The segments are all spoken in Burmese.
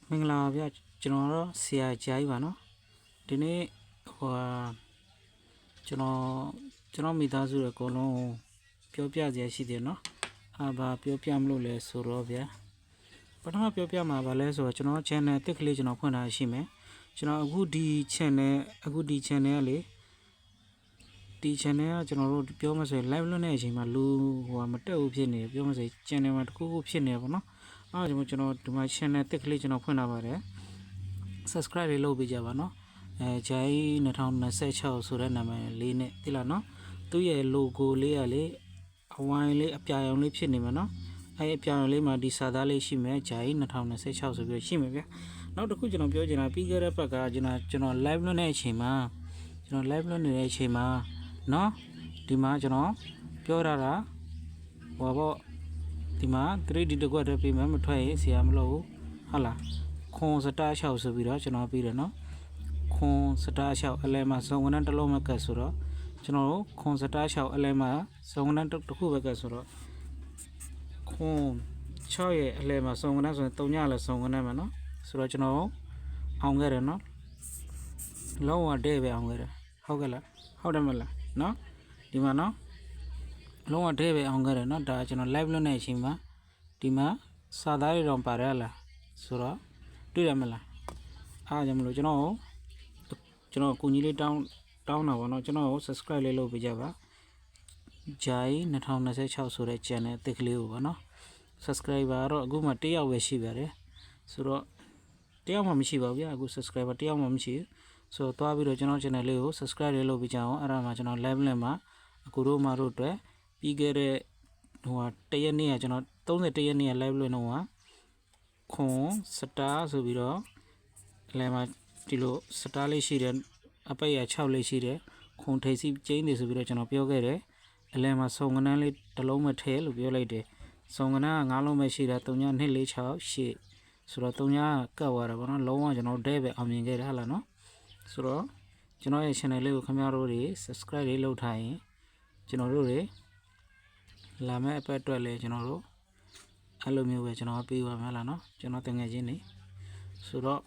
မင်္ဂလာပါဗျကျွန်တော်တော့ဆရာကြားကြီးပါနော်ဒီနေ့ကျွန်တော်မိသားစုရဲ့အကုန်လုံးပြောပြစရာရှိတယ်နော်ဘာပြောပြမလို့လဲဆိုတော့ဗျပထမပြောပြမှာပါလဲဆိုတော့ကျွန်တော် channel တစ်ကလေးကျွန်တော်ဖွင့်ထားရှိမယ်ကျွန်တော်အခုဒီ channel ကလေဒီ channel ကကျွန်တော်တို့ပြောမှဆိုရင် live လွှင့်တဲ့အချိန်မှာလူမတက်ဘူးဖြစ်နေပြောမှဆိုရင် channel မှာတစ်ခုခုဖြစ်နေပါနော်အားကြောင့်ကျွန်တော်ဒီမှာ channel တစ်ကလေးကျွန်တော်ဖွင့်ထားပါတယ် subscribe လေးလုပ်ပေးကြပါနော်ဂျိုင်း2026ဆိုတဲ့နာမည်လေးနဲ့သိလားနော်သူ့ရဲ့ logo လေးကလေအဝိုင်းလေးအပြာရောင်လေးဖြစ်နေမှာနော်အပြာရောင်လေးမှာဒီစာသားလေးရှိမယ်ဂျိုင်း2026ဆိုပြီးရှိမယ်ဗျနောက်တစ်ခုကျွန်တော်ပြောချင်တာပြီးခဲ့တဲ့ဘက်ကကျွန်တော် live လွှင့်တဲ့အချိန်မှာနော်ဒီမှာကျွန်တော်ပြောရတာပေါ့ဒီမှာ 3D တကွက်တည်းပြီးမှမထွက်ရင်ဆရာမလို့ဟုတ်လားခွန်စတား6ဆိုပြီးတော့ကျွန်တော်ပြီးတယ်နော်ခွန်စတား6အလဲမှာစုံဝန်တန်းတစ်လုံးမကတ်ဆိုတော့ကျွန်တော်တို့ခွန်စတား6အလဲမှာစုံဝန်တန်းတစ်ခုပဲကတ်ဆိုတော့ခွန်6ရဲ့အလဲမှာစုံဝန်တန်းဆိုရင်3ညလဲစုံဝန်တန်းမှာနော်ဆိုတော့ကျွန်တော်အောင်ခဲ့တယ်နော်လုံးဝတဲ့ပဲအောင်ခဲ့တယ်ဟုတ်ကဲ့လားဟုတ်တယ်မလားနော်ဒီမှာနော်လုံးဝတဲ့ပဲအောင်ခဲ့တယ်နော်ဒါကျွန်တော် live လုပ်နေတဲ့အချိန်မှာဒီမှာစာသားတွေတော့ပါတယ်လားဆိုတော့တွေ့ရမလားအားကြောင့်မလို့ကျွန်တော်ကိုကြီးလေးတောင်းတာပေါ့နော်ကျွန်တော်ကို subscribe လေးလုပ်ပေးကြပါဂျိုင်း2026ဆိုတဲ့ channel အသစ်ကလေးကိုပေါ့နော် subscriber တော့အခုမှ1ယောက်ပဲရှိပါတယ်ဆိုတော့1ယောက်မှမရှိပါဘူးဗျအခု subscriber 1ယောက်မှမရှိဘူးဆိုတော့သွားပြီးတော့ကျွန်တော် channel လေးကို subscribe လေးလုပ်ပေးကြအောင်အဲ့ဒါမှကျွန်တော် live နဲ့မှာအခုတို့မှတို့အတွက်ပြီးခဲ့တဲ့တရက်နေ့ကကျွန်တော်31ရက်နေ့က live လွှင့်တော့ခွန်စတားဆိုပြီးတော့အလဲမှာဒီလိုစတားလေးရှိတယ်အပိတ်ရ6လေးရှိတယ်ခွန်ထိပ်စီကျင်းနေဆိုပြီးတော့ကျွန်တော်ပြောခဲ့တယ်အလဲမှာစုံကနန်းလေးတစ်လုံးမထဲလို့ပြောလိုက်တယ်စုံကနန်းက9လုံးပဲရှိတာ3ည2 4 6 8ဆိုတော့3ညကတ်သွားတာပေါ့နော်လုံးဝကျွန်တော်ဒဲပဲအောင်မြင်ခဲ့တယ်ဟာလားနော်ဆိုတော့ကျွန်တော်ရဲ့ channel လေးကိုခင်ဗျားတို့တွေ subscribe လေးလုပ်ထားရင်ကျွန်တော်တို့တွေလာမယ့်အပတ်အတွက်လည်းကျွန်တော်တို့အဲ့လိုမျိုးပဲကျွန်တော်ပေးပါမယ်လားနော်ကျွန်တော်တငယ်ချင်းနေဆိုတော့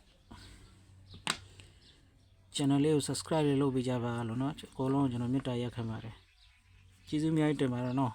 channel လေးကို subscribe လေးလုပ်ပေးကြပါလို့နော်အကုန်လုံးကျွန်တော်မေတ္တာရက်ခံပါတယ်ကျေးဇူးအများကြီးတင်ပါတယ်နော်